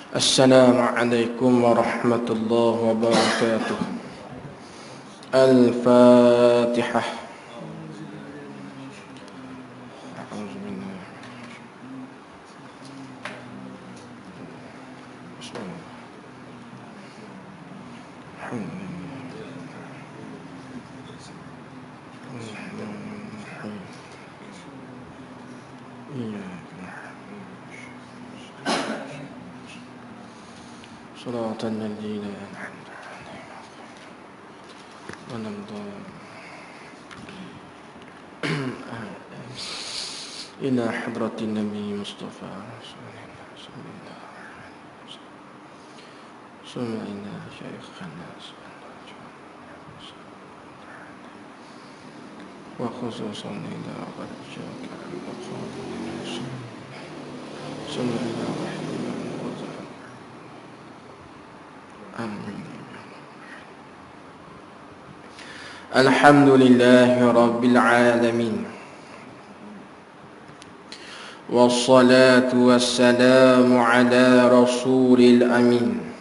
Assalamualaikum warahmatullahi wabarakatuh. Al-Fatihah. صراط الذين أنعمت عليهم إلى حضرة النبي مصطفى صلى إلى شيخنا وخصوصا إلى غد شاكر صلى إلى Alhamdulillahi Rabbil Alamin. Wassalatu wassalamu ala Rasulil Amin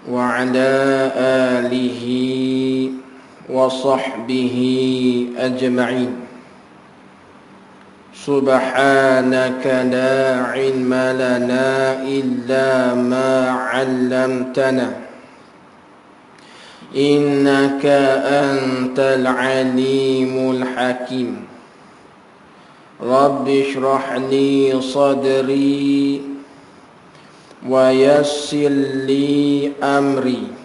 wa ala alihi wa sahbihi ajma'in. Subhanaka la ilma lana illa ma 'allamtana innaka antal alimul hakim. Rabbi shrah li sadri wa yassir li amri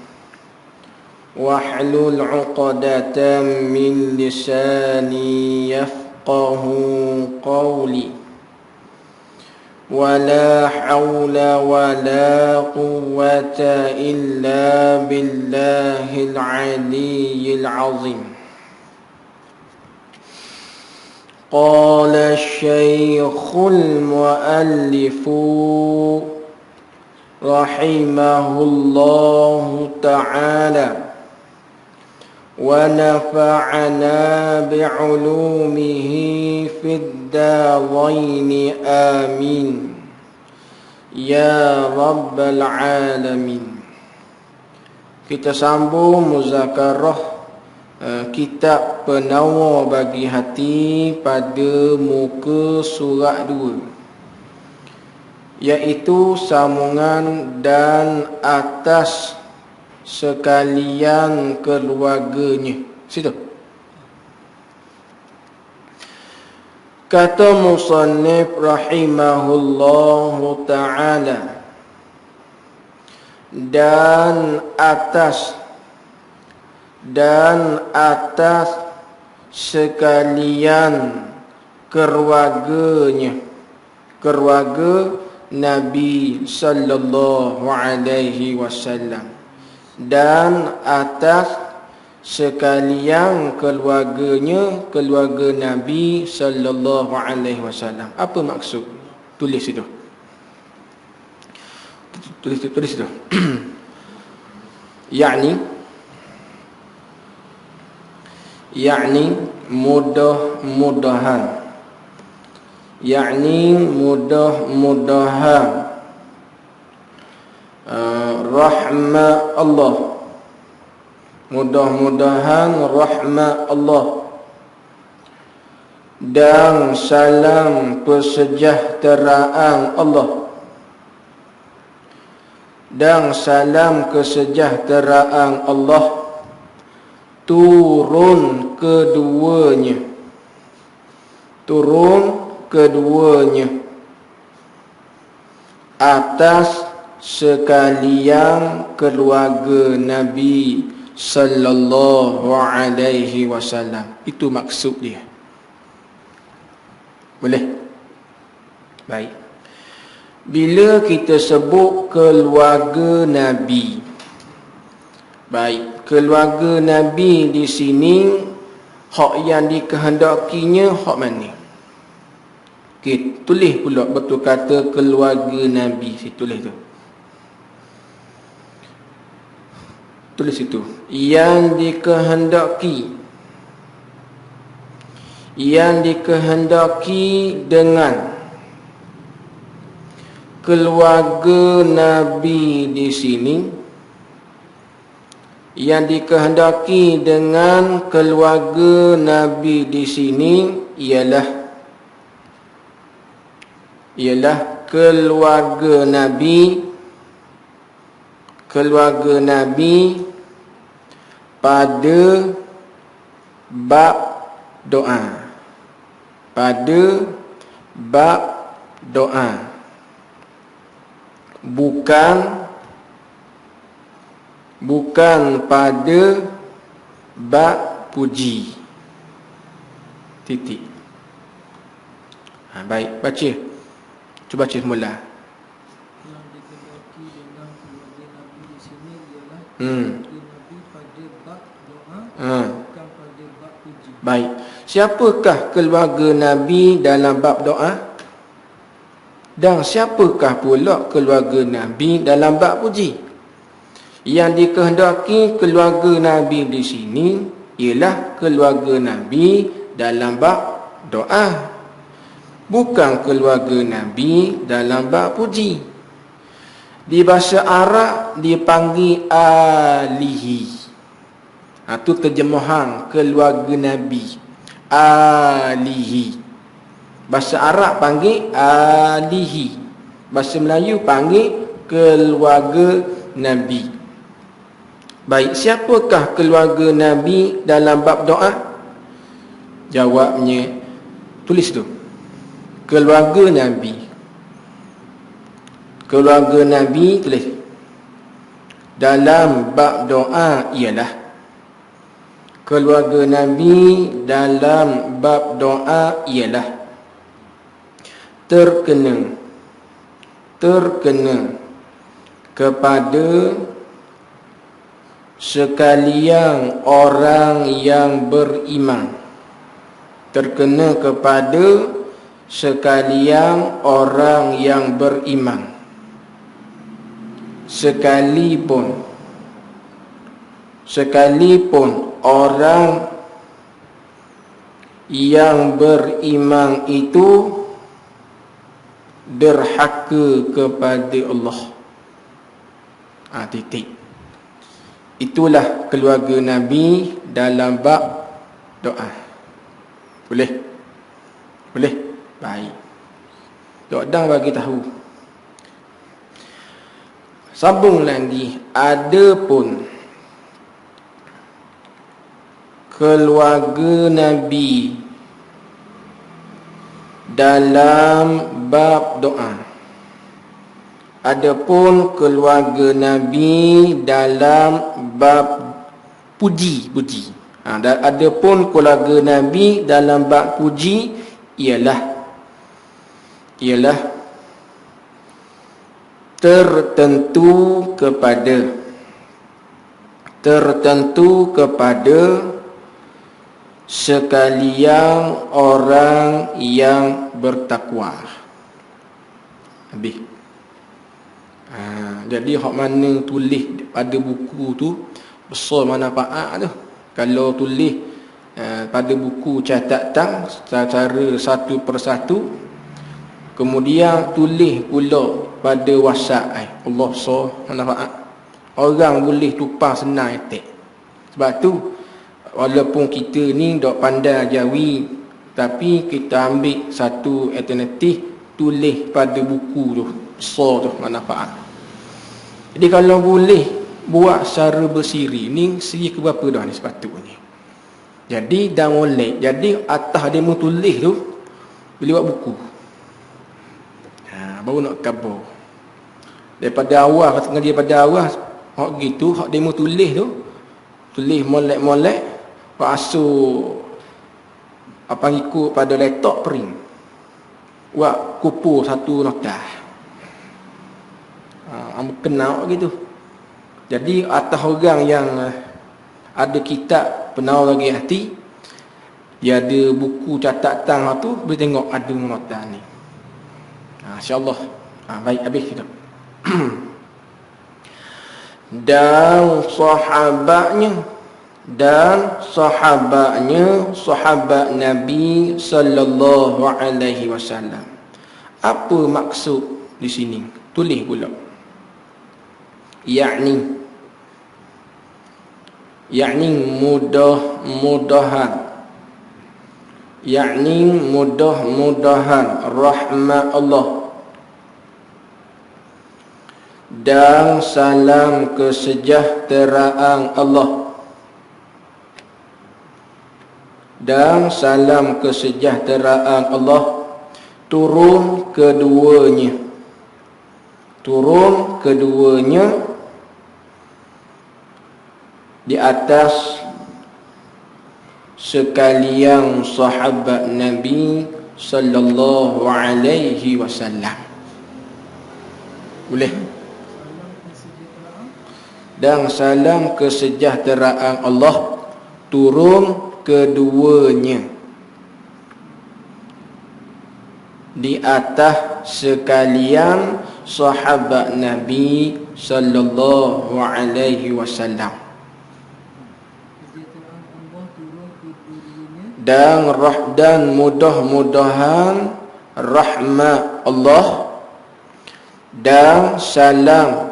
wahlul 'uqdatam min lisani yafqahu qawli. ولا حول ولا قوة إلا بالله العلي العظيم. قال الشيخ المؤلف رحمه الله تعالى ونفعنا بعلومه في الدارين آمين يا رب العالمين. Kita sambung muzakarah kitab Penawar bagi Hati pada muka surat 2, iaitu sambungan dan atas sekalian keluarganya. Situ. Kata musannif rahimahullahu ta'ala, dan atas sekalian keluarganya, keluarga Nabi sallallahu alaihi wasallam, dan atas sekalian keluarganya, keluarga Nabi sallallahu alaihi wasallam. Apa maksud? Tulis itu. Tulis itu. yakni mudah-mudahan. Rahmat Allah. Mudah-mudahan rahmat Allah dan salam kesejahteraan Allah turun keduanya atas sekalian keluarga Nabi sallallahu alaihi wasallam. Itu maksud dia. Boleh? Baik. Bila kita sebut keluarga Nabi, baik, keluarga Nabi di sini hak yang dikehendakinya hak mana? Okey, tulis pula betul kata keluarga Nabi. Tulis tu. Tulis itu. Yang dikehendaki dengan keluarga Nabi di sini, yang dikehendaki dengan keluarga Nabi di sini ialah keluarga Nabi pada bab doa. Pada bab doa. Bukan pada bab puji. Titik. Baik, baca. Cuba baca semula. Yang dikehendaki dengan keluarga Nabi di sini ialah keluarga Nabi pada bab doa, bukan pada bab puji. Baik. Siapakah keluarga Nabi dalam bab doa? Dan siapakah pula keluarga Nabi dalam bab puji? Yang dikehendaki keluarga Nabi di sini ialah keluarga Nabi dalam bab doa, bukan keluarga Nabi dalam bab puji. Di bahasa Arab dipanggil alihi. Itu terjemahan keluarga Nabi. Alihi. Bahasa Arab panggil alihi. Bahasa Melayu panggil keluarga Nabi. Baik, siapakah keluarga Nabi dalam bab doa? Jawabnya, tulis tu. Keluarga Nabi. Keluarga Nabi, tulis. Dalam bab doa ialah. Keluarga Nabi dalam bab doa ialah terkena kepada sekalian orang yang beriman. Terkena kepada sekalian orang yang beriman. Sekalipun orang yang beriman itu derhaka kepada Allah. Titik. Itulah keluarga Nabi dalam bab doa. Boleh? Baik. Dok bagi tahu. Sambung lagi. Adapun keluarga Nabi dalam bab doa. Adapun keluarga Nabi dalam bab puji. Adapun keluarga Nabi dalam bab puji ialah tertentu kepada sekalian orang yang bertakwa. Habis. Jadi hak mana tulis pada buku tu besar manfaat tu. Kalau tulis pada buku catatan secara satu persatu, kemudian tulis pula pada WhatsApp, Allah manfaat. Orang boleh tukar senang etik. Sebab tu walaupun kita ni dok pandai Jawi, tapi kita ambil satu alternatif, tulis pada buku tu, besar tu manfaat. Jadi kalau boleh buat secara bersiri, ni siri ke berapa dah ni sepatutnya. Jadi dah molek. Jadi atas dia mau tulis tu, boleh buat buku. Baru nak kabar. Daripada awal, kata dia pada awal, hak gitu, hak dia mau tulis tu, tulis molek-molek, buat asuh apa ikut pada laptop print. Buat kupu satu nota. Kenal gitu. Jadi atas orang yang ada kitab penawar lagi hati, dia ada buku catatan tu, boleh tengok ada nota ni. InsyaAllah. Baik, habis kita. Dan sahabatnya sahabat Nabi sallallahu alaihi wasallam. Apa maksud di sini? Tulis pula. Yakni mudah-mudahan. Yakni mudah-mudahan rahmat Allah dan salam kesejahteraan Allah, dan salam kesejahteraan Allah turun keduanya di atas sekalian sahabat Nabi sallallahu alaihi wasallam. Boleh? Dan salam kesejahteraan Allah turun keduanya di atas sekalian sahabat Nabi sallallahu alaihi wasallam. Dan mudah-mudahan rahmat Allah dan salam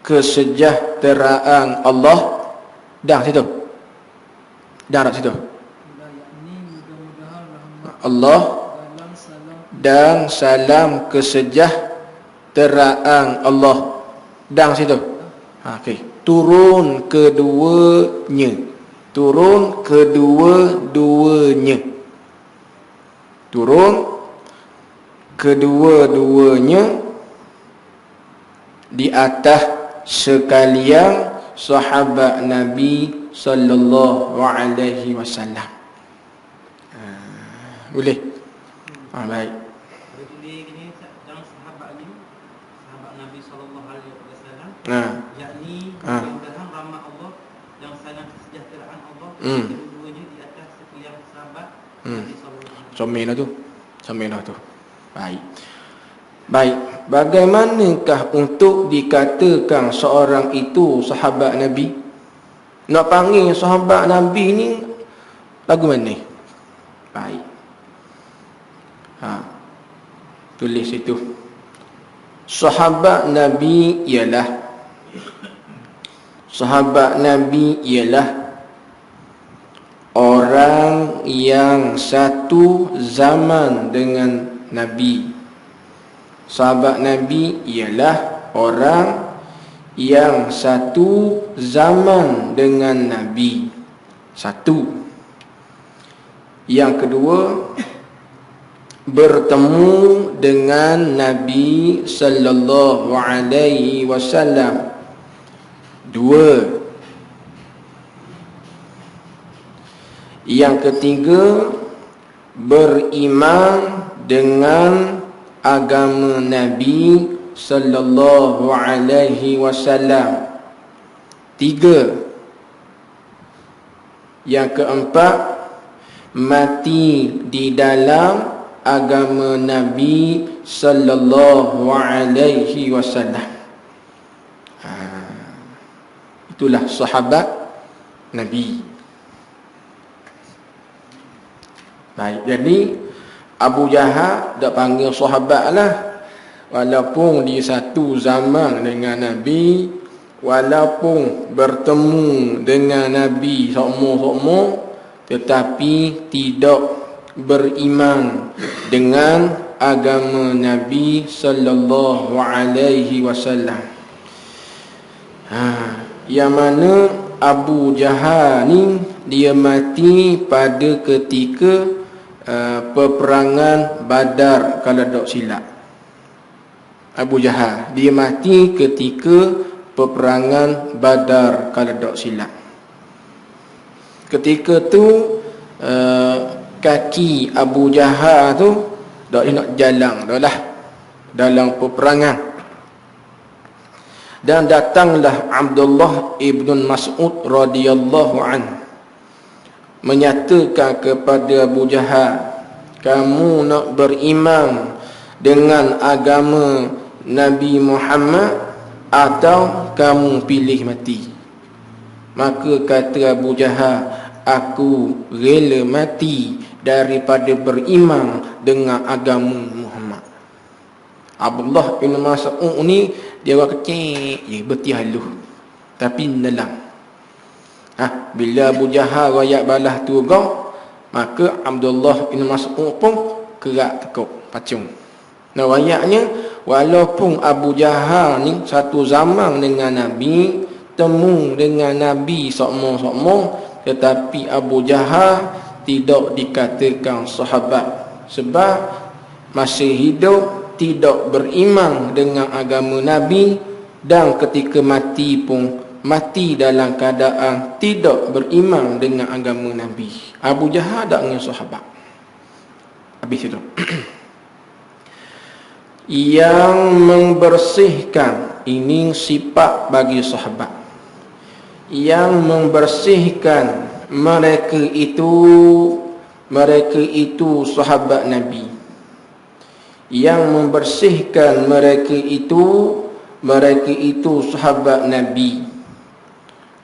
kesejahteraan Allah Allah dan salam kesejahteraan Allah okey, turun kedua-duanya di atas sekalian sahabat Nabi sallallahu alaihi wasallam. Boleh? Baik. Dalam sahabat Nabi sallallahu alaihi wasallam, yakni mudah-mudahan rahmat Allah dan salam kesejahteraan Allah kedua-duanya di atas sekalian sahabat Nabi sallallahu alaihi wasallam. Samina tu. Baik. Bagaimanakah untuk dikatakan seorang itu sahabat Nabi? Nak panggil sahabat Nabi ni lagu mana? Baik. Tulis itu. Sahabat Nabi ialah orang yang satu zaman dengan Nabi. Sahabat Nabi ialah orang yang satu zaman dengan Nabi. Satu. Yang kedua, bertemu dengan Nabi sallallahu alaihi wasallam. Dua. Yang ketiga, beriman dengan agama Nabi sallallahu alaihi wasallam. Tiga. Yang keempat, mati di dalam agama Nabi sallallahu alaihi wasallam. Itulah sahabat Nabi. Baik, jadi Abu Jahal dak panggil sahabat lah, walaupun dia satu zaman dengan Nabi, walaupun bertemu dengan Nabi sama-sama, tetapi tidak beriman dengan agama Nabi sallallahu alaihi wasallam. Yang mana Abu Jahal ni dia mati pada ketika peperangan Badar, kalau tak silap. Abu Jahal dia mati ketika peperangan Badar, kalau tak silap. Ketika tu kaki Abu Jahal tu tak nak jalan dah lah dalam peperangan. Dan datanglah Abdullah ibn Mas'ud radhiyallahu anhu menyatakan kepada Abu Jahal, kamu nak beriman dengan agama Nabi Muhammad atau kamu pilih mati? Maka kata Abu Jahal, aku rela mati daripada beriman dengan agama Muhammad. Abdullah bin Mas'ud ni dia orang kecil je, bertih halus tapi nelang. Bila Abu Jahal rakyat balas tu maka Abdullah bin Mas'ud pun kerak tekuk pacung. Nah, rakyatnya walaupun Abu Jahal ni satu zaman dengan Nabi, temu dengan Nabi sokmo-sokmo, tetapi Abu Jahal tidak dikatakan sahabat sebab masih hidup tidak beriman dengan agama Nabi, dan ketika mati pun mati dalam keadaan tidak beriman dengan agama Nabi. Abu Jahal tak dengan sahabat. Habis itu. Yang membersihkan, ini sifat bagi sahabat. Yang membersihkan mereka itu sahabat Nabi. Yang membersihkan mereka itu sahabat Nabi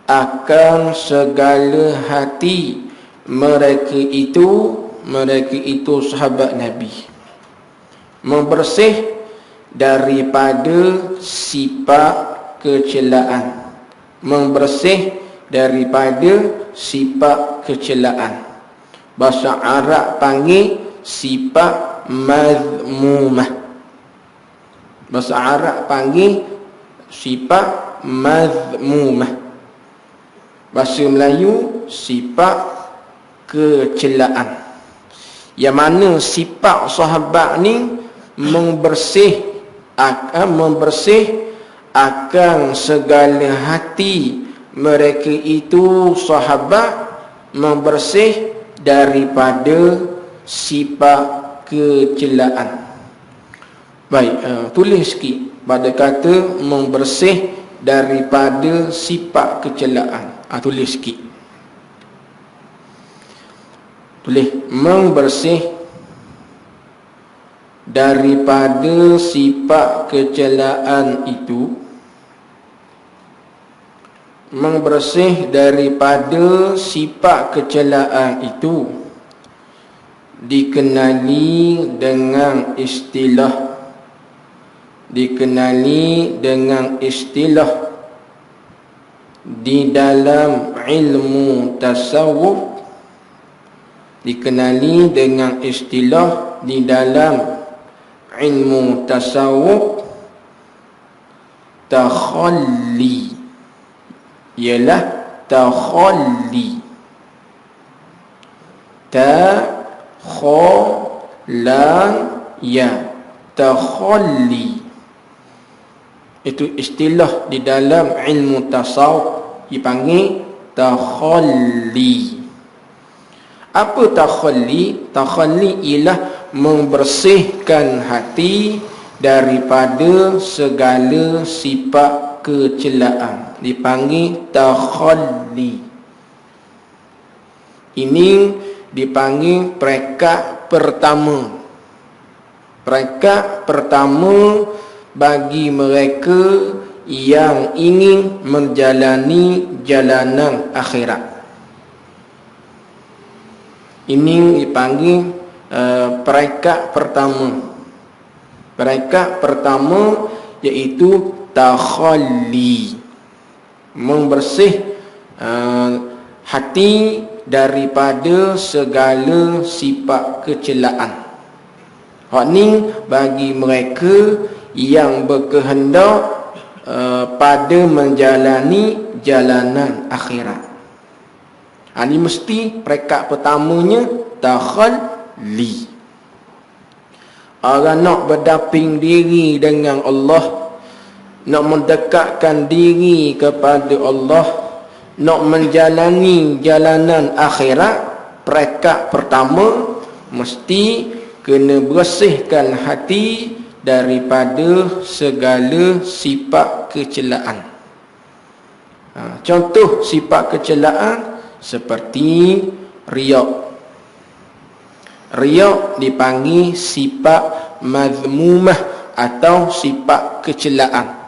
akan segala hati mereka itu sahabat Nabi. Membersih daripada sifat kecelaan. Membersih daripada sifat kecelaan. Bahasa Arab panggil sifat mazmumah. Bahasa Arab panggil sifat mazmumah. Bahasa Melayu sifat kecelaan. Yang mana sifat sahabat ni membersih akan segala hati mereka itu sahabat, membersih daripada sifat kecelaan. Baik, tulis sikit pada kata membersih daripada sifat kecelaan. Tulis sikit. Tulis membersih daripada sifat kecelaan itu. Membersih daripada sifat kecelaan itu dikenali dengan istilah di dalam ilmu tasawuf. Dikenali dengan istilah di dalam ilmu tasawuf takhalli, ialah takhalli. Takhalli itu istilah di dalam ilmu tasawuf dipanggil takhalli. Apa takhalli? Takhalli ialah membersihkan hati daripada segala sifat kecelaan. Dipanggil takhalli. Ini dipanggil peringkat pertama. Peringkat pertama bagi mereka yang ingin menjalani jalanan akhirat. Ini dipanggil peringkat pertama. Peringkat pertama iaitu takhalli, membersih hati daripada segala sifat kecelaan. Hak ni bagi mereka yang berkehendak pada menjalani jalanan akhirat. Ini mesti peringkat pertamanya takhalli. Orang nak berdamping diri dengan Allah, nak mendekatkan diri kepada Allah, nak menjalani jalanan akhirat, peringkat pertama mesti kena bersihkan hati daripada segala sifat kecelaan. Contoh sifat kecelaan seperti riak. Riak dipanggil sifat mazmumah atau sifat kecelaan.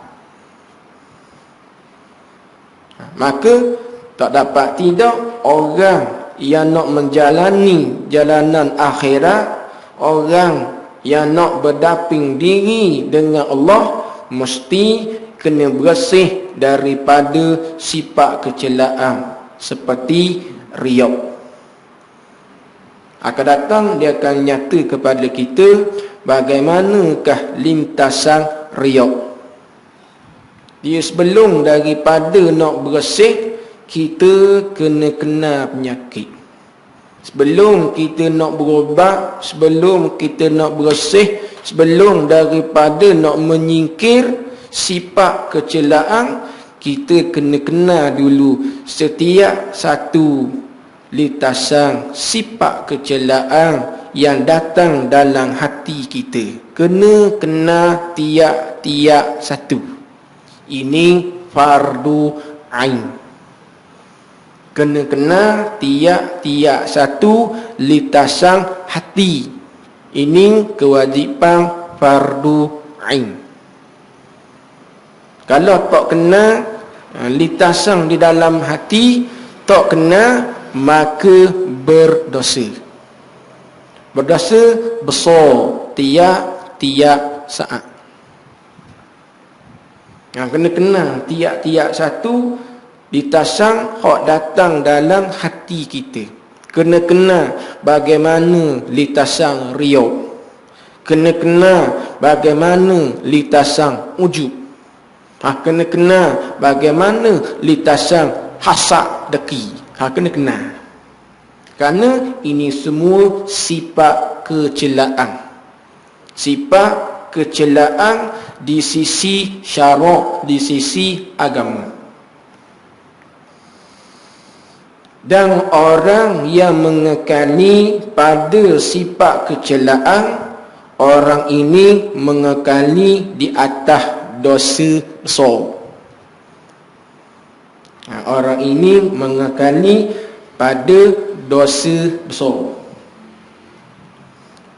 Maka tak dapat tidak orang yang nak menjalani jalanan akhirat, orang yang nak berdaping diri dengan Allah mesti kena bersih daripada sifat kecelaan seperti riak. Akan datang dia akan nyata kepada kita bagaimanakah lintasan riak. Dia sebelum daripada nak bersih, kita kena kena penyakit. Sebelum kita nak berubat, sebelum kita nak bersih, sebelum daripada nak menyingkir sifat kecelaan, kita kena kenal dulu setiap satu lintasan sifat kecelaan yang datang dalam hati kita. Kena kenal tiap-tiap satu. Ini fardu ain. Kena kenal tiap-tiap satu lintasan hati. Ini kewajipan fardu ain. Kalau tak kenal lintasan di dalam hati, tak kenal, maka berdosa. Berdosa besar tiap-tiap saat. Yang kena kenal tiap-tiap satu lintasan hak datang dalam hati kita. Kena kenal bagaimana lintasan riak. Kena kenal bagaimana lintasan ujub. Kena kenal bagaimana lintasan hasad deki. Kena kenal. Kerana ini semua sifat kecelaan. Sifat kecelaan di sisi syarak, di sisi agama. Dan orang yang mengekali pada sifat kecelaan, orang ini mengekali di atas dosa besar. Orang ini mengekali pada dosa besar.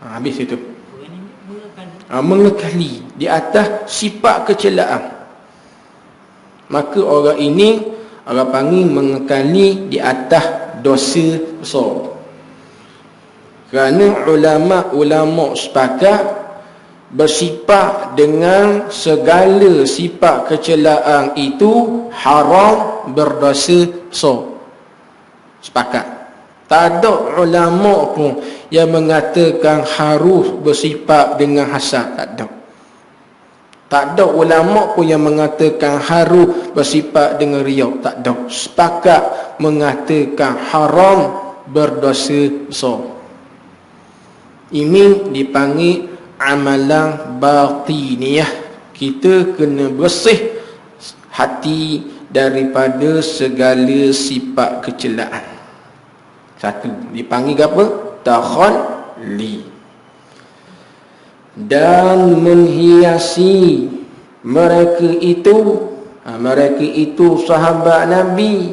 Habis itu. Mengekali di atas sifat kecelaan. Maka orang ini orang panggil mengekali di atas dosa besar. Kerana ulama-ulama sepakat bersifat dengan segala sifat kecelaan itu haram, berdosa besar. Sepakat. Tak ada ulama pun yang mengatakan harus bersifat dengan hasad. Tak ada. Tak ada ulama pun yang mengatakan harus bersifat dengan riak. Tak ada. Sepakat mengatakan haram, berdosa besar. Ini dipanggil amalan batiniyah. Kita kena bersih hati daripada segala sifat kecelaan. Satu, dipanggil apa? Takhalli. Dan menghiasi mereka itu sahabat Nabi.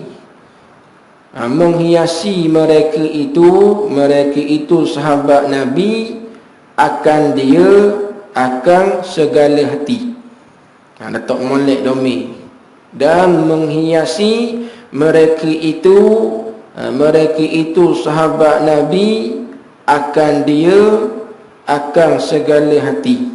Menghiasi mereka itu sahabat Nabi akan segala hati. Letak molek domain. Dan menghiasi mereka itu sahabat Nabi akan segala hati.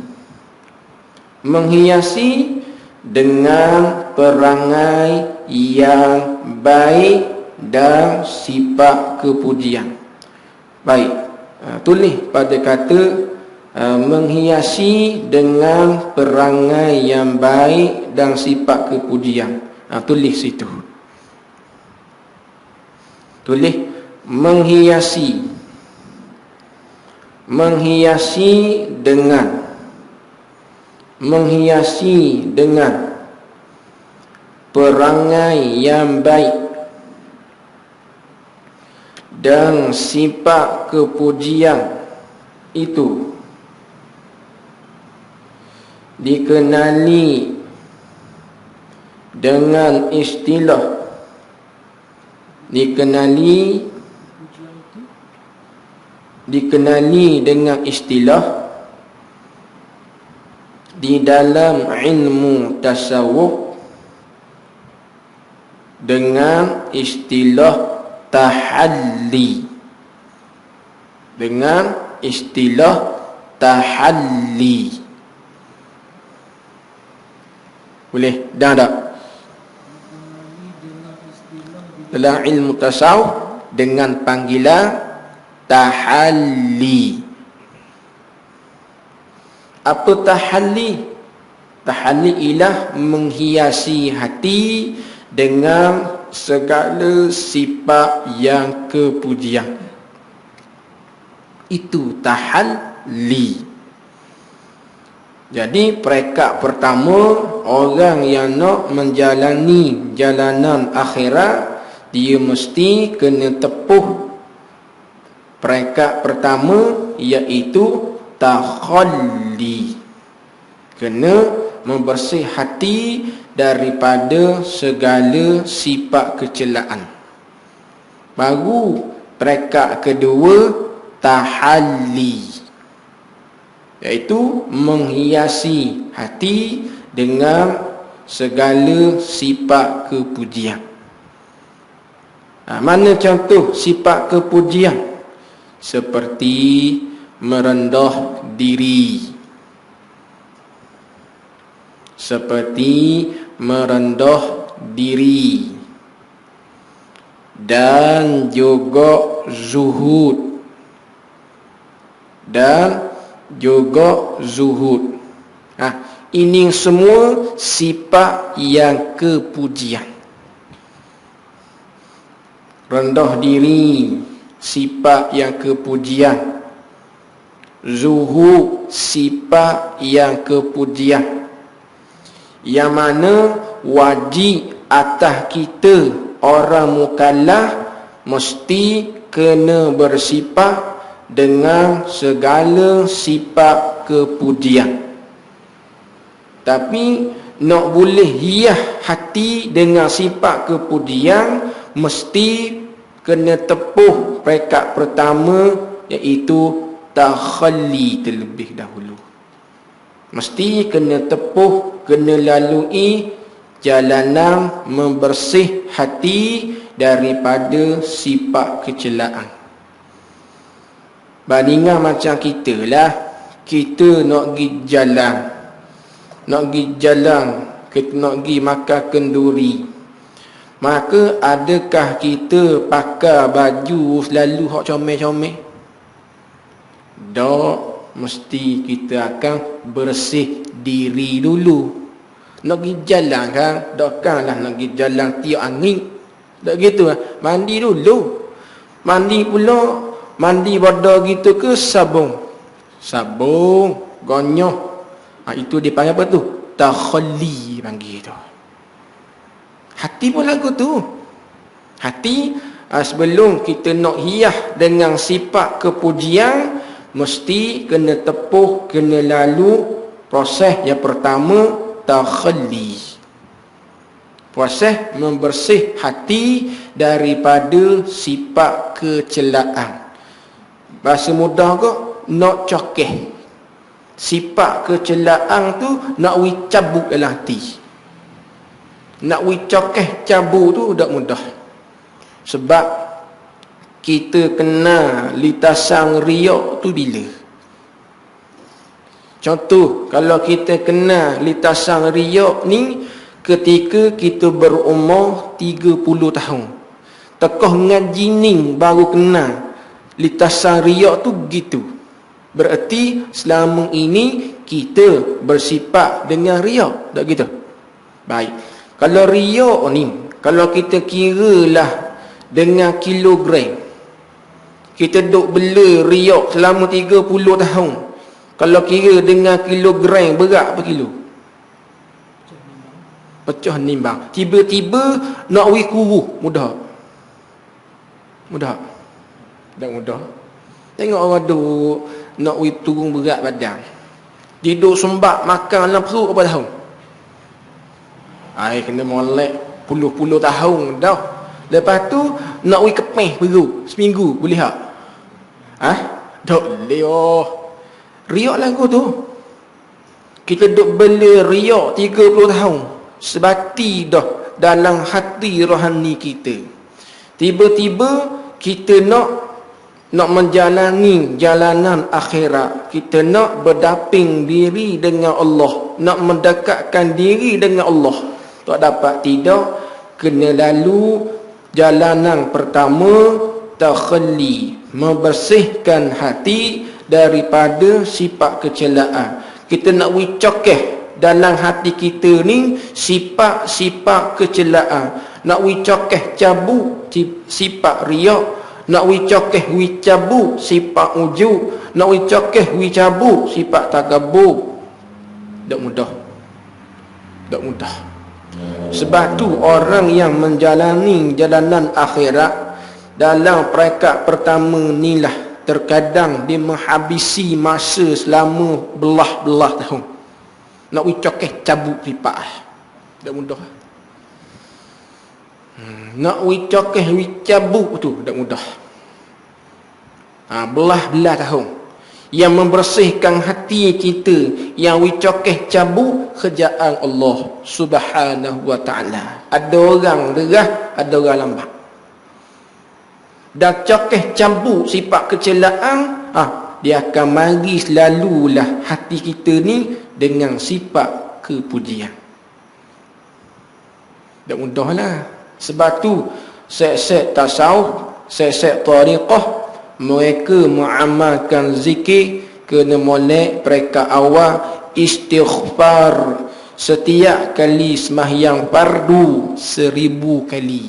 Menghiasi dengan perangai yang baik dan sifat kepujian. Baik, tulis pada kata menghiasi dengan perangai yang baik dan sifat kepujian. Tulis situ. Tulis menghiasi dengan perangai yang baik dan sifat kepujian itu dikenali dengan istilah dengan istilah di dalam ilmu tasawuf dengan istilah tahalli. Dengan istilah tahalli. Boleh? Dah tak? Dalam ilmu tasawuf dengan panggilan tahalli. Apa tahalli? Tahalli ialah menghiasi hati dengan segala sifat yang kepujian. Itu tahalli. Jadi peringkat pertama, orang yang nak menjalani jalanan akhirat, dia mesti kena tepuh peringkat pertama, iaitu takhalli. Kena membersih hati daripada segala sifat kecelaan. Baru peringkat kedua, tahalli, iaitu menghiasi hati dengan segala sifat kepujian. Mana contoh sifat kepujian? Seperti merendah diri, seperti merendah diri, dan juga zuhud, dan juga zuhud. Ini semua sifat yang kepujian. Rendah diri, sifat yang kepujian. Zuhud, sifat yang kepujian. Yang mana wajib atas kita orang mukallaf mesti kena bersifat dengan segala sifat kepujian. Tapi nak boleh hias hati dengan sifat kepujian, mesti kena tepuh peringkat pertama, iaitu takhalli terlebih dahulu. Mesti kena tepuh, kena lalui jalanan membersih hati daripada sifat kecelaan. Bandingan macam kita lah, kita nak pergi jalan, kita nak pergi makan kenduri. Maka adakah kita pakai baju selalu hak comel-comel? Tak, mesti kita akan bersih diri dulu. Nak pergi jalan kan, takkanlah nak pergi jalan tiup angin. Tak gitu kan? Mandi dulu. Mandi pula, mandi pada gitu ke sabun? Sabun, gonyoh. Itu dipanggil apa tu? Takhalli panggil tu. Hati pun lagu tu. Hati sebelum kita nak hias dengan sifat kepujian, mesti kena tepuh, kena lalu proses yang pertama, takhalli. Proses membersih hati daripada sifat kecelaan. Bahasa mudah ke? Nak cokeh. Sifat kecelaan tu nak cabut dalam hati. Nak cokeh cabut tu tak mudah. Sebab kita kena litasang riak tu bila? Contoh, kalau kita kena litasang riak ni ketika kita berumur 30 tahun. Tekoh ngaji ni baru kena litasang riak tu gitu. Berarti selama ini kita bersifat dengan riak, tak gitu? Baik. Kalau riak ni, kalau kita kiralah dengan kilogram, kita duk bela riak selama 30 tahun. Kalau kira dengan kilogram, berat berapa kilo? Pecah nimbang. Tiba-tiba nak kuruh, mudah? Mudah? Tak mudah. Tengok orang duk nak turun berat badan. Dia duk sembak makan dalam perut berapa tahun? Kena molek puluh-puluh tahun dah. Lepas tu nak kepeh perut seminggu boleh tak? Tak boleh. Riak lagu tu. Kita duk bela riak 30 tahun. Sebati dah dalam hati rohani kita. Tiba-tiba kita nak nak menjalani jalanan akhirat, kita nak berdaping diri dengan Allah, nak mendekatkan diri dengan Allah. Tak dapat tidak, kena lalu jalanan pertama, takhalli, membersihkan hati daripada sifat kecelaan. Kita nak wicokeh dalam hati kita ni sifat-sifat kecelaan, nak wicokeh cabut sifat riak, nak wicokeh wicabu sifat ujub, nak wicokeh wicabu sifat takabur. Tak mudah. Tak mudah. Sebab tu orang yang menjalani jalanan akhirat dalam peringkat pertama ni lah, terkadang dia menghabisi masa selama belah-belah tahun. Nak wicokeh cabut sifat. Tak mudah. Nak wicokeh wicabu tu tak mudah. Belah-belah tahun. Yang membersihkan hati kita, yang wicokeh cabu kerjaan Allah Subhanahu wa ta'ala. Ada orang derah, ada orang lambat. Dan cokeh cabu sifat kecelaan, dia akan mari selalulah hati kita ni dengan sifat kepujian. Tak mudahlah. Sebab tu set-set tasawuf, set-set tariqah, mereka mengamalkan zikir kena molek mereka awal istighfar setiap kali sembahyang fardu 1000 kali.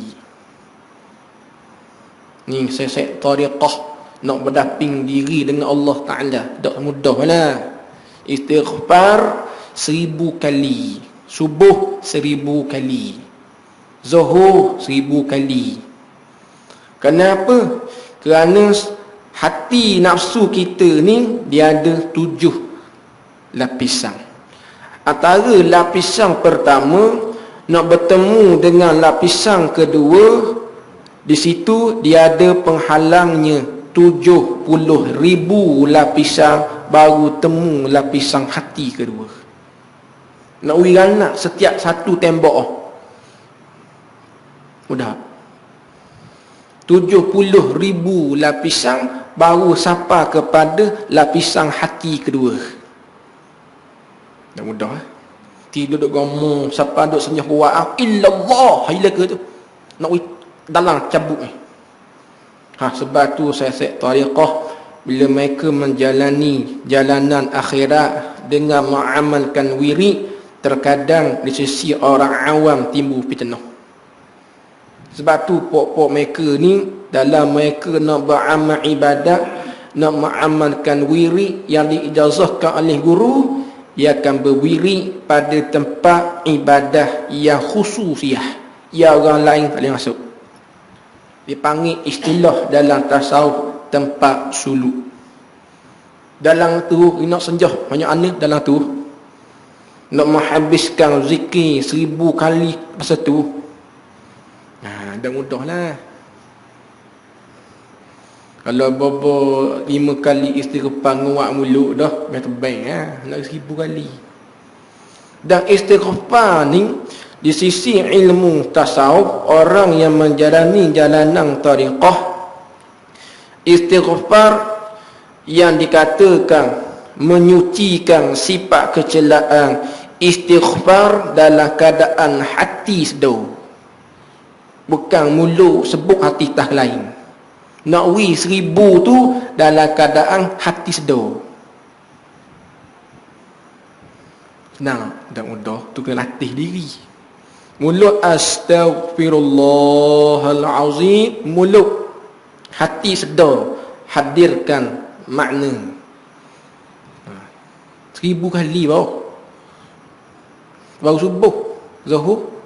Ni set-set tariqah nak berdaping diri dengan Allah Ta'ala. Tak mudahlah. Istighfar 1000 kali, subuh 1000 kali, Zuhur 1000 kali. Kenapa? Kerana hati nafsu kita ni dia ada 7 lapisan. Antara lapisan pertama nak bertemu dengan lapisan kedua, di situ dia ada penghalangnya 70,000 lapisan baru temu lapisan hati kedua. Nak wiranak setiap satu tembok. Mudah. 70,000 lapisan baru sampai kepada lapisan hati kedua. Tak mudah. Tidur duk ngomong, siapa duk senyap buat illallah ilaka tu. Nak dalam cabut ni. Sebab tu saya set tariqah, bila mereka menjalani jalanan akhirat dengan mengamalkan wirid, terkadang di sisi orang awam timbul fitnah. Sebab tu pok-pok mereka ni, dalam mereka nak beramal ibadat, nak mengamalkan wirid yang diijazahkan oleh guru, dia akan berwirid pada tempat ibadah yang khususiyah, yang orang lain tak boleh masuk. Dipanggil istilah dalam tasawuf tempat suluk. Dalam tu nak senjah banyak aneh dalam tu. Nak menghabiskan zikir 1000 kali masa tu. Dah mudahlah. Kalau bobo 5 kali istighfar nguak mulut dah dah tebang nak 1000 kali. Dan istighfar ni di sisi ilmu tasawuf, orang yang menjalani jalanan tariqah, istighfar yang dikatakan menyucikan sifat kecelaan, istighfar dalam keadaan hati sedar. Bukan mulut sebut hati tak lain. Nak wi 1000 tu dalam keadaan hati sedar. Senang, tak mudah. Tu kena latih diri. Mulut astaghfirullahalazim, mulut hati sedar, hadirkan makna. 1000 kali baru subuh, zuhur.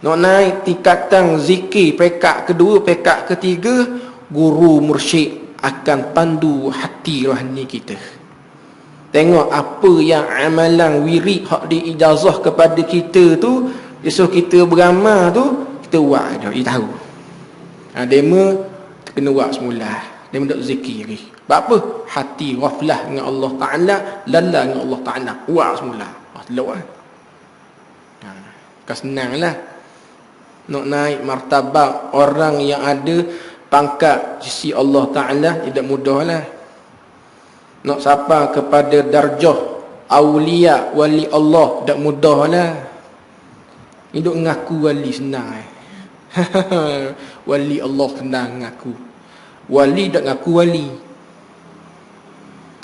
Nak naik tingkatan zikir pekat kedua, pekat ketiga, guru mursyid akan pandu hati rohani kita. Tengok apa yang amalan wirid hak diijazah kepada kita tu, disuruh kita beramal tu, kita buat dah, dia tahu. Dema kena buat semula. Dema duk zikir lagi. Sebab apa? Hati ghaflah dengan Allah Ta'ala, lalla dengan Allah Ta'ala. Buat semula. Teluk kan senanglah. Nak naik martabat orang yang ada pangkat sisi Allah Ta'ala tidak mudahlah. Nak sampai kepada darjah awliya wali Allah tak mudahlah. Hidup ngaku wali senang. Wali Allah senang ngaku. Wali tak ngaku wali.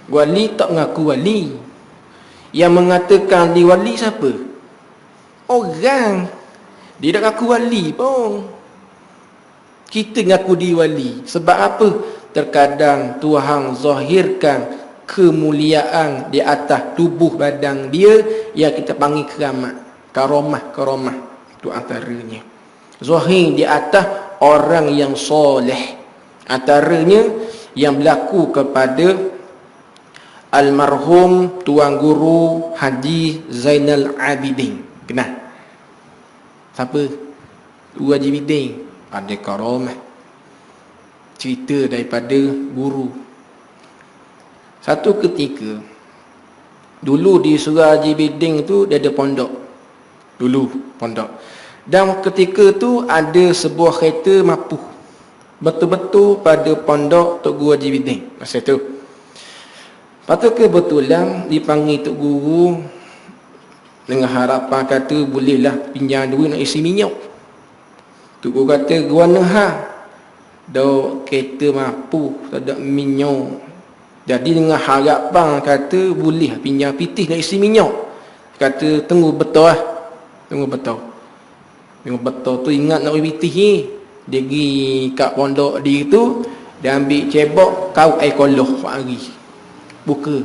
Wali tak ngaku wali. Yang mengatakan di wali siapa? Orang. Dia tak ngaku wali pun. Kita ngaku di wali. Sebab apa? Terkadang Tuhan zahirkan kemuliaan di atas tubuh badan dia yang kita panggil keramat. Karamah. Itu antaranya. Zahir di atas orang yang soleh. Antaranya yang berlaku kepada almarhum Tuan Guru Haji Zainal Abidin. Kenal? Siapa? Guru Haji Abidin. Ada karamah. Cerita daripada guru. Satu ketika, dulu di Surah Haji Abidin tu dia ada pondok. Dulu pondok. Dan ketika tu ada sebuah kereta mapuh. Betul-betul pada pondok Tok Guru Haji Abidin masa tu. Lepas tu kebetulan dipanggil Tok Guru dengan harapan kata bolehlah pinjam duit nak isi minyak. Tok Guru kata guana ha. Dah kereta mampu tak ada minyak. Jadi dengan harapan kata boleh pinjam pitih nak isi minyak. Kata tunggu betul lah. Tunggu betul. Tunggu betul tu ingat nak pitih ni. Dia pergi kat pondok dia tu, dia ambil cebok kau air koloh hari. Buka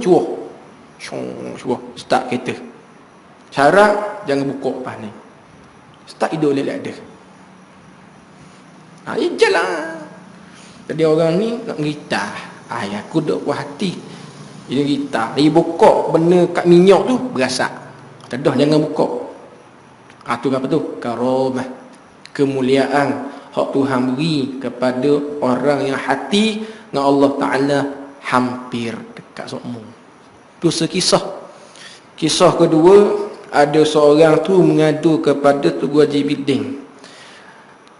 cuah. Cuah start kereta. Syarat jangan buka lepas ni. Start hidup lelak dia. Jalan. Jadi orang ni nak gitar. Aku duk puas hati. Dia gitar. Dia buka benda kat minyak tu berasak. Tedah jangan buka. Tu apa tu? Karamah. Kemuliaan hak Tuhan beri kepada orang yang hati dengan Allah Ta'ala hampir dekat semua. Tu sekisah. Kisah kedua, ada seorang tu mengadu kepada Tok Guru Haji Abidin.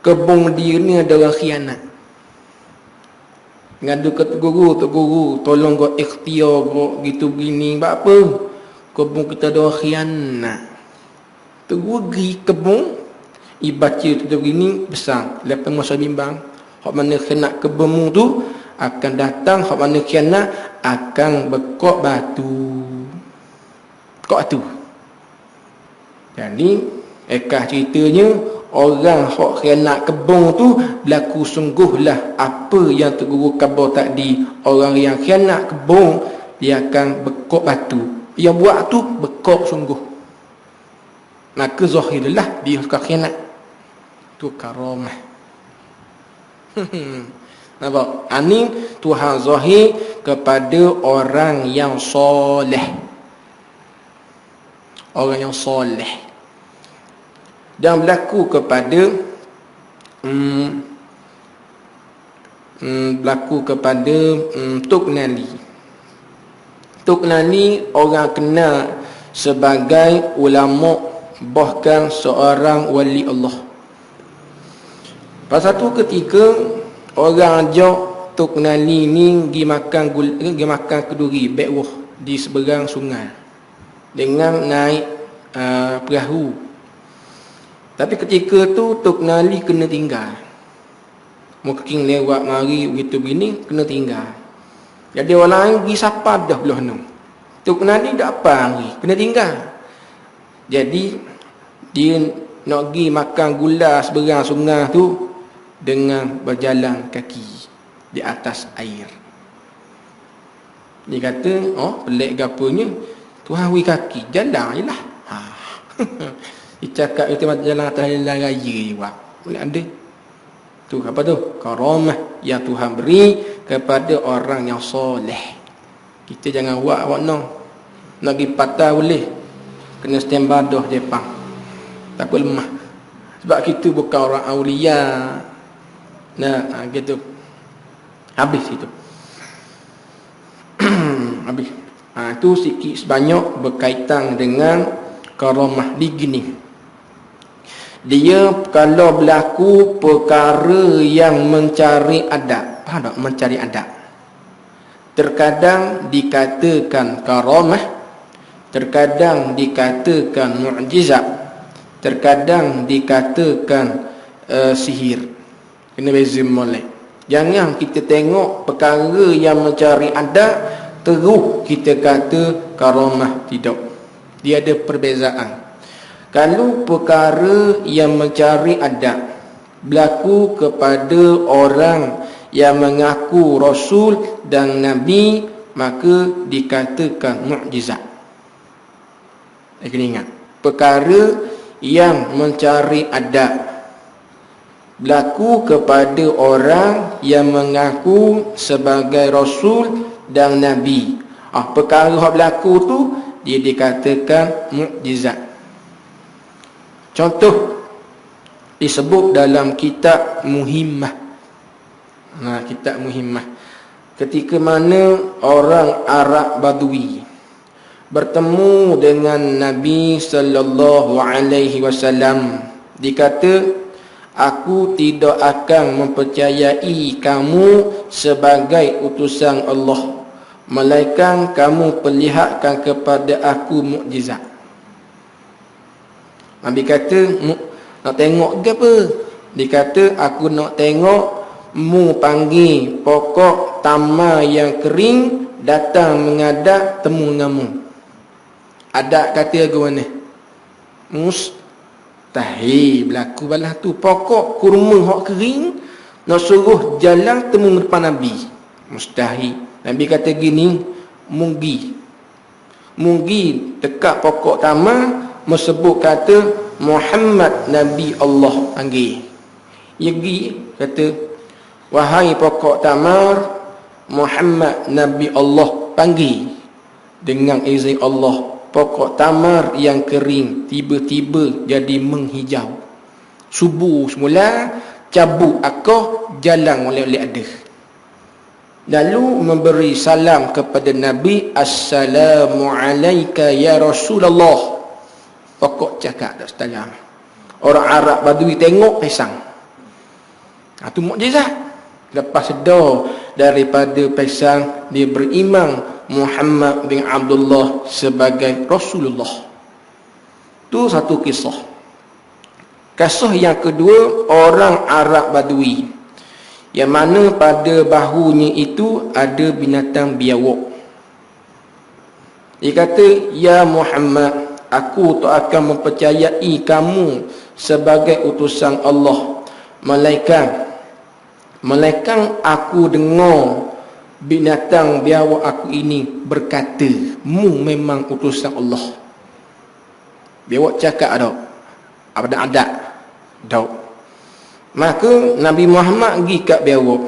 Kebun dia ni ada orang khianat. Ngadu ke Tok Guru, tolong kau ikhtiar kau gitu begini. Sebab apa? Kebun kita ada orang khianat. Tok Guru pergi kebun, baca tu begini besar. Lepas masa bimbang, hak mana khianat kebun tu akan datang, hak mana khianat akan bekok batu. Kok tu. Jadi ekah ceritanya orang hak khianat kebun tu berlaku sungguhlah apa yang Tok Guru khabar tadi. Orang yang khianat kebun dia akan bekok batu. Yang buat tu bekok sungguh. Maka zahirlah dia suka khianat. Tu karamah. Nampak? Ini Tuhan zahir kepada orang yang soleh. Orang yang soleh. Dan berlaku kepada Tok Nali. Tok Nali orang kenal sebagai ulama, bahkan seorang wali Allah. Pada satu ketika orang ajak Tok Nali ni pergi makan keduri bekwah di seberang sungai dengan naik perahu. Tapi ketika tu Tok Nali kena tinggal. Mungkin lewat mari begitu begini kena tinggal. Jadi orang lain pergi sapa dah belah tu. Tok Nali tak apa hari kena tinggal. Jadi dia nak pergi makan gula seberang sungai tu dengan berjalan kaki di atas air. Dia kata, pelik gapanya, Tuhan beri kaki, jalan je lah. Dia cakap itu macam jalan atas jalan raya juga. Boleh ada. Tu apa tu? Karamah yang Tuhan beri kepada orang yang soleh. Kita jangan buat no. Nak pergi patah boleh. Kena stand badah Jepang. Tak apa lemah. Sebab kita bukan orang awliya. Nah, gitu. Habis itu. Habis. Itu sikit sebanyak berkaitan dengan karamah di gini. Dia kalau berlaku perkara yang mencari adab. Faham tak? Mencari adab. Terkadang dikatakan karamah, terkadang dikatakan mukjizat, terkadang dikatakan sihir. Kena beza molek. Jangan kita tengok perkara yang mencari adab terus kita kata karamah. Tidak. Dia ada perbezaan. Kalau perkara yang mencari adab berlaku kepada orang yang mengaku Rasul dan Nabi, maka dikatakan mukjizat. Kena ingat, perkara yang mencari adab berlaku kepada orang yang mengaku sebagai Rasul dan Nabi. Perkara yang berlaku tu dia dikatakan mukjizat. Contoh disebut dalam kitab Muhimmah. Kitab Muhimmah. Ketika mana orang Arab Badui bertemu dengan Nabi sallallahu alaihi wasallam, dikata, aku tidak akan mempercayai kamu sebagai utusan Allah, melainkan kamu perlihatkan kepada aku mukjizat. Nabi kata, nak tengok ke apa? Dia kata, aku nak tengok mu panggil pokok tamar yang kering datang menghadap temu denganmu. Adat kata aku mana? Mustahil berlaku balah tu. Pokok kurma hok kering nak suruh jalan temu depan Nabi. Mustahil. Nabi kata gini, Munggi dekat pokok tamar mesebut kata Muhammad Nabi Allah panggil. Dia pergi kata, wahai pokok tamar, Muhammad Nabi Allah panggil. Dengan izin Allah, pokok tamar yang kering tiba-tiba jadi menghijau. Subuh semula, cabut akar, jalan oleh ada. Lalu memberi salam kepada Nabi, Assalamualaikum ya Rasulullah. Pokok cakap tak salam. Orang Arab Badui tengok pesang. Itu mukjizat. Lepas sedar daripada pesang, dia beriman Muhammad bin Abdullah sebagai Rasulullah. Itu satu kisah. Kisah yang kedua, orang Arab Badui, yang mana pada bahunya itu ada binatang biawak. Dia kata, ya Muhammad, aku tak akan mempercayai kamu sebagai utusan Allah, melainkan aku dengar binatang biawak aku ini berkata, mu memang utusan Allah. Biawak cakap tak? Ada adat tak? Maka Nabi Muhammad pergi kat biawak.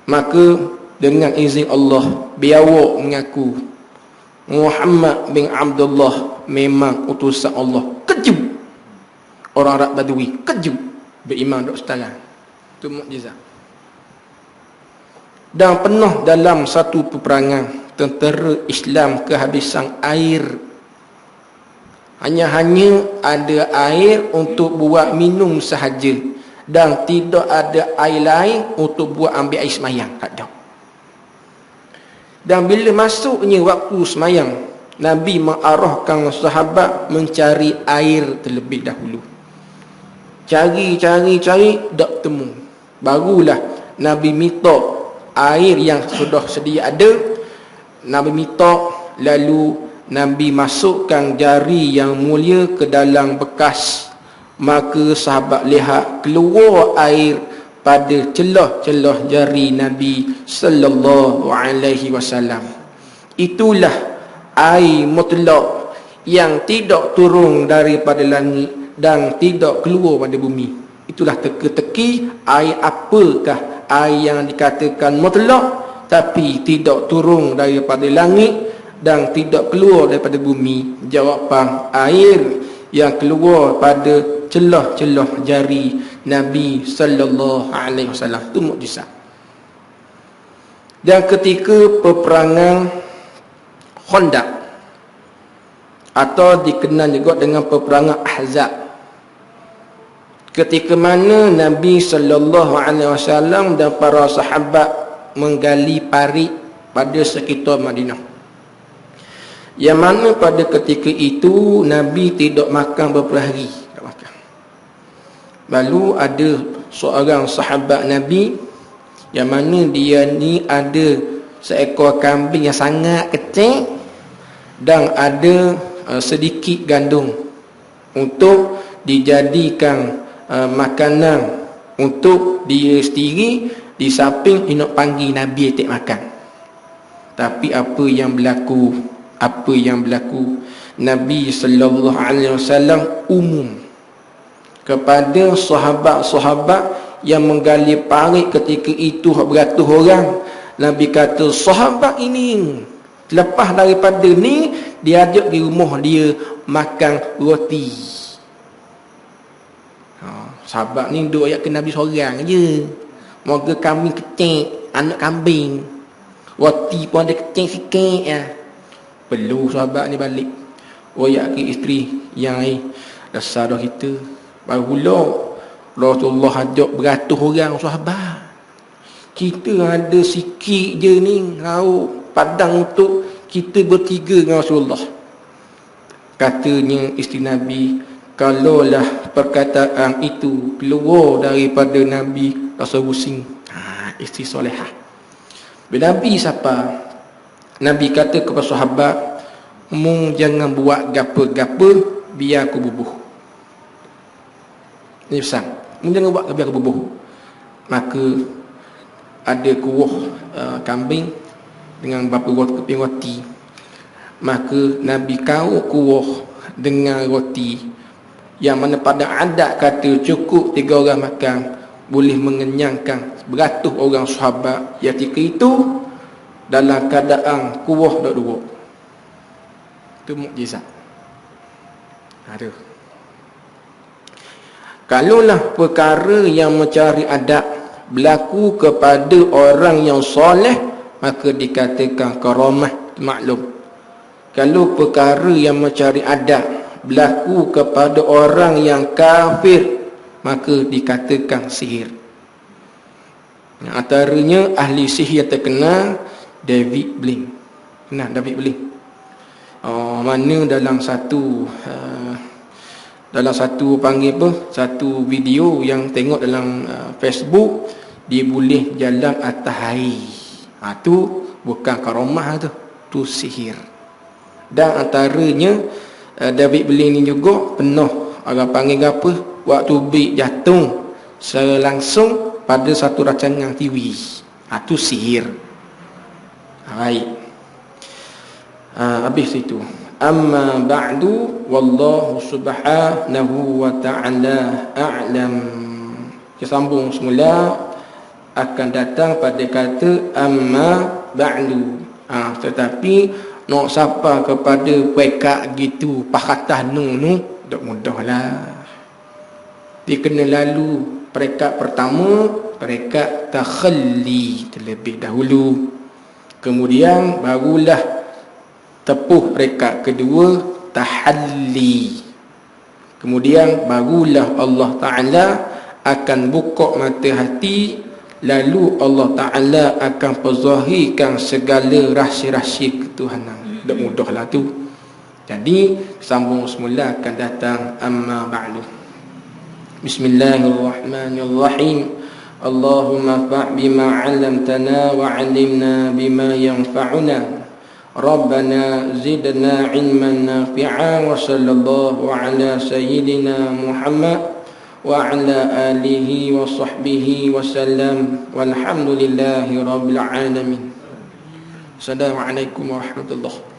Maka dengan izin Allah, biawak mengaku Muhammad bin Abdullah memang utusan Allah. Kejut. Orang Arab Badui kejut, beriman tak setara. Itu mukjizat. Dan pernah dalam satu peperangan, tentera Islam kehabisan air. Hanya ada air untuk buat minum sahaja, dan tidak ada air lain untuk buat ambil air semayang. Tak ada. Dan bila masuknya waktu semayang, Nabi mengarahkan sahabat mencari air terlebih dahulu. Cari, tak temu. Barulah Nabi minta air yang sudah sedia ada. Nabi minta, lalu Nabi masukkan jari yang mulia ke dalam bekas. Maka sahabat lihat keluar air pada celah-celah jari Nabi sallallahu alaihi wasallam. Itulah air mutlak yang tidak turun daripada langit dan tidak keluar pada bumi. Itulah teka-teki air apakah air yang dikatakan mutlak tapi tidak turun daripada langit dan tidak keluar daripada bumi. Jawapan, air yang keluar pada celah-celah jari Nabi sallallahu alaihi wasallam. Itu mukjizat. Dan ketika peperangan Khandaq, atau dikenal juga dengan peperangan Ahzab, ketika mana Nabi sallallahu alaihi wasallam dan para sahabat menggali parit pada sekitar Madinah. Yang mana pada ketika itu Nabi tidak makan beberapa hari, tak makan. Lalu ada seorang sahabat Nabi yang mana dia ni ada seekor kambing yang sangat kecil dan ada sedikit gandum untuk dijadikan makanan untuk dia sendiri, di samping nak panggil Nabi tak makan. Tapi apa yang berlaku? Nabi sallallahu alaihi wasallam umum kepada sahabat-sahabat yang menggali parit ketika itu beratus orang. Nabi kata, sahabat ini lepas daripada ni dia ajak di rumah dia makan roti. Sahabat ni duk ayat ke Nabi seorang je. Moga kambing kecil, anak kambing. Roti pun ada kecil sikit ya. Perlu sahabat ni balik. Ayat ke isteri yang dasar dah kita. Barulah Rasulullah ajak beratus orang sahabat. Kita ada sikit je ni lauk padang untuk kita bertiga dengan Rasulullah. Katanya isteri Nabi, kalaulah perkataan itu keluar daripada Nabi, rasa pusing. Isteri solehah. Bila Nabi siapa? Nabi kata kepada sahabat, "Mung jangan buat gapa-gapa, biar aku bubuh." Ini pesan. Mung jangan buat biar aku bubuh. Maka ada kuah kambing dengan beberapa keping roti. Maka Nabi kau kuah dengan roti yang mana pada adat kata cukup 3 orang makan boleh mengenyangkan beratus orang sahabat. Yang ketika itu dalam keadaan kuah dak dua. Itu mukjizat. Aduh. Kalaulah perkara yang mencari adab berlaku kepada orang yang soleh, maka dikatakan karamah, maklum. Kalau perkara yang mencari adab berlaku kepada orang yang kafir, maka dikatakan sihir. Antaranya ahli sihir yang terkenal David Blaine. Nah, David Blaine. Mana dalam satu panggil apa? Satu video yang tengok dalam Facebook, dia boleh jalan atas air. Tu bukan karamah tu sihir. Dan antaranya David Blaine ni juga pernah orang panggil apa? Waktu bik jatuh selangsung pada satu rancangan TV. Tu sihir. Baik. Habis itu. Amma ba'du wallahu subhanahu wa ta'ala a'lam. Kita sambung semula akan datang pada kata amma ba'du. Tetapi nak sapa kepada pekat gitu pakatah nu tak mudahlah. Dia kena lalu pekat pertama, pekat takhalli terlebih dahulu. Kemudian barulah tepuh pekat kedua, tahalli. Kemudian barulah Allah Ta'ala akan buka mata hati, lalu Allah Ta'ala akan perzahirkan segala rahsia-rahsia ketuhanan. Tak mudahlah tu. Jadi sambung semula akan datang amma ba'du. Bismillahirrahmanirrahim. Allahumma fa' bima 'allamtana wa 'allimna bima yanfa'una. Rabbana zidna 'ilman nafi'a wa sallallahu ala sayyidina Muhammad wa ala alihi wa sahbihi wa sallam walhamdulillahi rabbil alamin. Assalamualaikum warahmatullahi